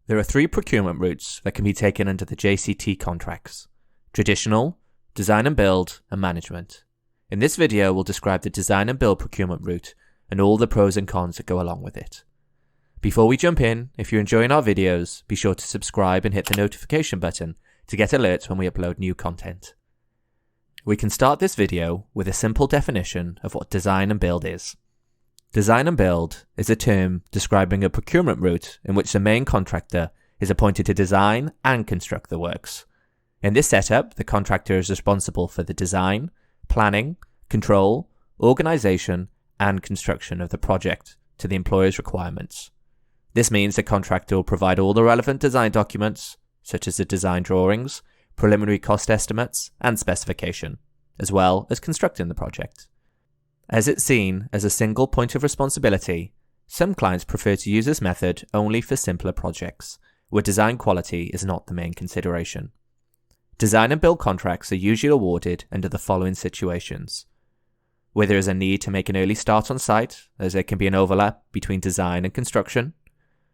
There are three procurement routes that can be taken under the JCT contracts: traditional, design and build, and management. In this video, we'll describe the design and build procurement route and all the pros and cons that go along with it. Before we jump in, if you're enjoying our videos, be sure to subscribe and hit the notification button to get alerts when we upload new content. We can start this video with a simple definition of what design and build is. Design and build is a term describing a procurement route in which the main contractor is appointed to design and construct the works. In this setup, the contractor is responsible for the design, planning, control, organisation, and construction of the project to the employer's requirements. This means the contractor will provide all the relevant design documents, such as the design drawings, preliminary cost estimates, and specification, as well as constructing the project. As it's seen as a single point of responsibility, some clients prefer to use this method only for simpler projects, where design quality is not the main consideration. Design and build contracts are usually awarded under the following situations: where there is a need to make an early start on site, as there can be an overlap between design and construction;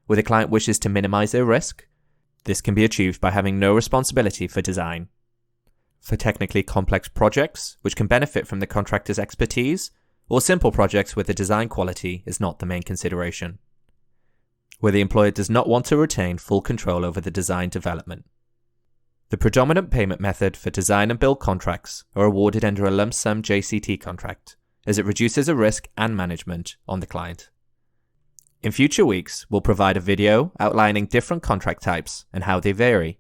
where the client wishes to minimize their risk. This can be achieved by having no responsibility for design. For technically complex projects, which can benefit from the contractor's expertise, or simple projects where the design quality is not the main consideration. Where the employer does not want to retain full control over the design development. The predominant payment method for design and build contracts are awarded under a lump sum JCT contract, as it reduces the risk and management on the client. In future weeks, we'll provide a video outlining different contract types and how they vary.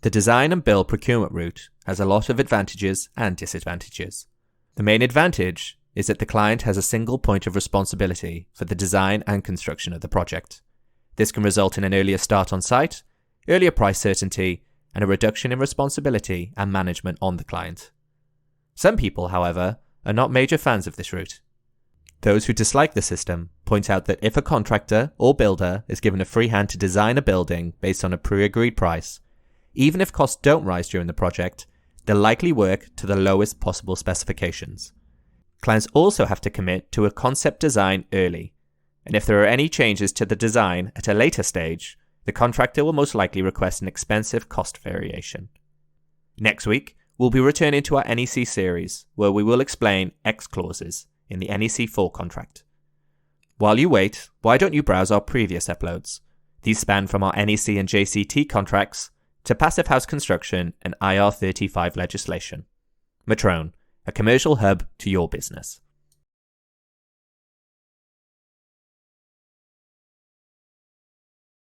The design and build procurement route has a lot of advantages and disadvantages. The main advantage is that the client has a single point of responsibility for the design and construction of the project. This can result in an earlier start on site, earlier price certainty, and a reduction in responsibility and management on the client. Some people, however, are not major fans of this route. Those who dislike the system point out that if a contractor or builder is given a free hand to design a building based on a pre-agreed price, even if costs don't rise during the project, they'll likely work to the lowest possible specifications. Clients also have to commit to a concept design early, and if there are any changes to the design at a later stage, the contractor will most likely request an expensive cost variation. Next week, we'll be returning to our NEC series, where we will explain X clauses in the NEC 4 contract. While you wait, why don't you browse our previous uploads? These span from our NEC and JCT contracts to passive house construction and IR35 legislation. Metroun, a commercial hub to your business.